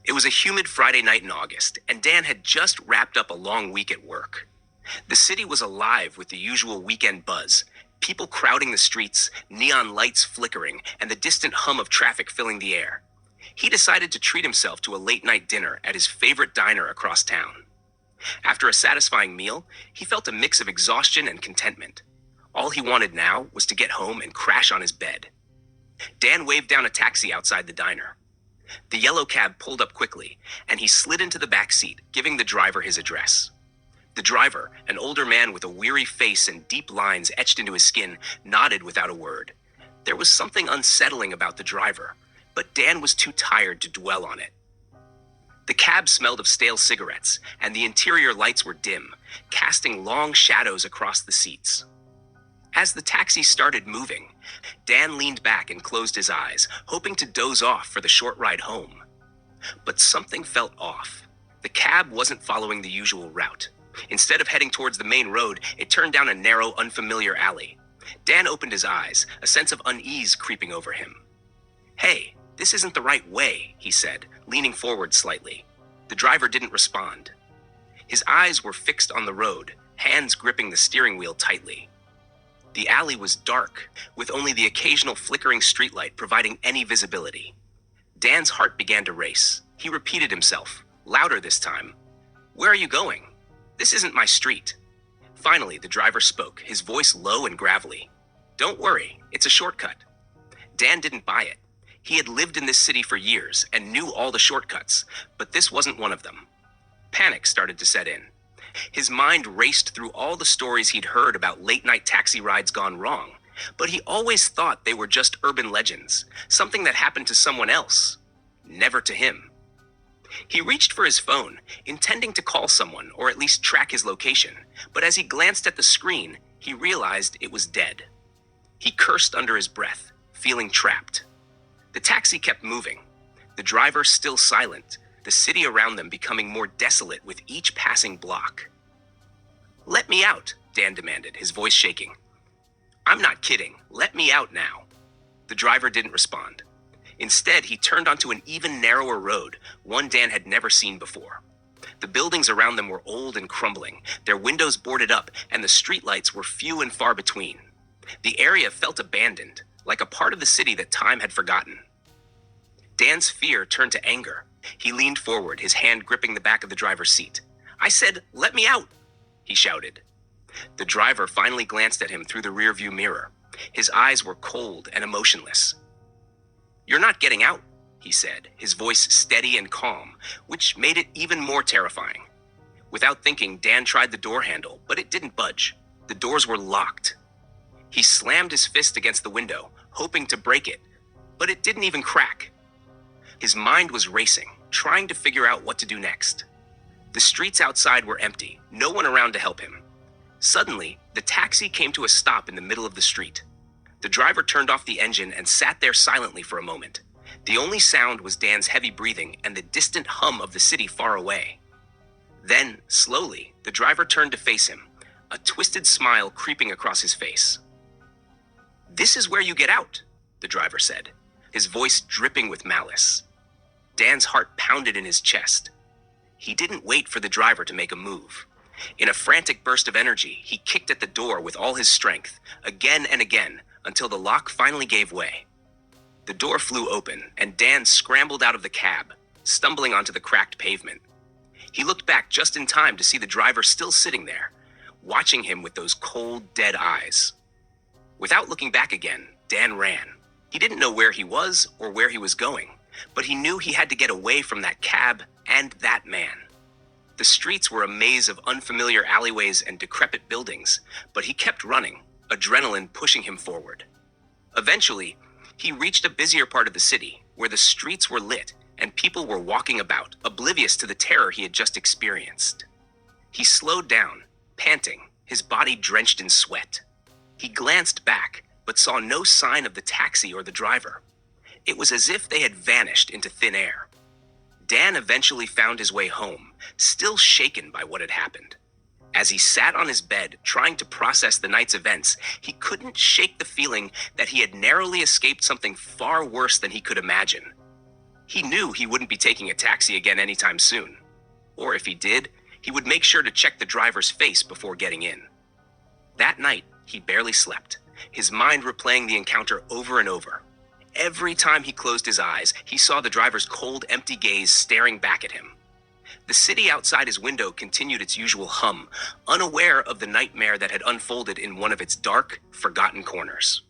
It was a humid Friday night in August, and Dan had just wrapped up a long week at work. The city was alive with the usual weekend buzz, people crowding the streets, neon lights flickering, and the distant hum of traffic filling the air. He decided to treat himself to a late-night dinner at his favorite diner across town. After a satisfying meal, he felt a mix of exhaustion and contentment. All he wanted now was to get home and crash on his bed. Dan waved down a taxi outside the diner. The yellow cab pulled up quickly, and he slid into the back seat, giving the driver his address. The driver, an older man with a weary face and deep lines etched into his skin, nodded without a word. There was something unsettling about the driver, but Dan was too tired to dwell on it. The cab smelled of stale cigarettes, and the interior lights were dim, casting long shadows across the seats. As the taxi started moving, Dan leaned back and closed his eyes, hoping to doze off for the short ride home. But something felt off. The cab wasn't following the usual route. Instead of heading towards the main road, it turned down a narrow, unfamiliar alley. Dan opened his eyes, a sense of unease creeping over him. "Hey, this isn't the right way," he said, leaning forward slightly. The driver didn't respond. His eyes were fixed on the road, hands gripping the steering wheel tightly. The alley was dark, with only the occasional flickering streetlight providing any visibility. Dan's heart began to race. He repeated himself, louder this time. "Where are you going? This isn't my street." Finally, the driver spoke, his voice low and gravelly. "Don't worry, it's a shortcut." Dan didn't buy it. He had lived in this city for years and knew all the shortcuts, but this wasn't one of them. Panic started to set in. His mind raced through all the stories he'd heard about late-night taxi rides gone wrong, but he always thought they were just urban legends, something that happened to someone else, never to him. He reached for his phone, intending to call someone or at least track his location, but as he glanced at the screen, he realized it was dead. He cursed under his breath, feeling trapped. The taxi kept moving, the driver still silent, the city around them becoming more desolate with each passing block. "Let me out," Dan demanded, his voice shaking. "I'm not kidding. Let me out now." The driver didn't respond. Instead, he turned onto an even narrower road, one Dan had never seen before. The buildings around them were old and crumbling, their windows boarded up, and the streetlights were few and far between. The area felt abandoned, like a part of the city that time had forgotten. Dan's fear turned to anger. He leaned forward, his hand gripping the back of the driver's seat. "I said, let me out," he shouted. The driver finally glanced at him through the rearview mirror. His eyes were cold and emotionless. "You're not getting out," he said, his voice steady and calm, which made it even more terrifying. Without thinking, Dan tried the door handle, but it didn't budge. The doors were locked. He slammed his fist against the window, hoping to break it, but it didn't even crack. His mind was racing, trying to figure out what to do next. The streets outside were empty, no one around to help him. Suddenly, the taxi came to a stop in the middle of the street. The driver turned off the engine and sat there silently for a moment. The only sound was Dan's heavy breathing and the distant hum of the city far away. Then, slowly, the driver turned to face him, a twisted smile creeping across his face. "This is where you get out," the driver said, his voice dripping with malice. Dan's heart pounded in his chest. He didn't wait for the driver to make a move. In a frantic burst of energy, he kicked at the door with all his strength, again and again, until the lock finally gave way. The door flew open, and Dan scrambled out of the cab, stumbling onto the cracked pavement. He looked back just in time to see the driver still sitting there, watching him with those cold, dead eyes. Without looking back again, Dan ran. He didn't know where he was or where he was going, but he knew he had to get away from that cab and that man. The streets were a maze of unfamiliar alleyways and decrepit buildings, but he kept running, adrenaline pushing him forward. Eventually, he reached a busier part of the city, where the streets were lit and people were walking about, oblivious to the terror he had just experienced. He slowed down, panting, his body drenched in sweat. He glanced back, but saw no sign of the taxi or the driver. It was as if they had vanished into thin air. Dan eventually found his way home, still shaken by what had happened. As he sat on his bed, trying to process the night's events, he couldn't shake the feeling that he had narrowly escaped something far worse than he could imagine. He knew he wouldn't be taking a taxi again anytime soon. Or if he did, he would make sure to check the driver's face before getting in. That night, he barely slept, his mind replaying the encounter over and over. Every time he closed his eyes, he saw the driver's cold, empty gaze staring back at him. The city outside his window continued its usual hum, unaware of the nightmare that had unfolded in one of its dark, forgotten corners.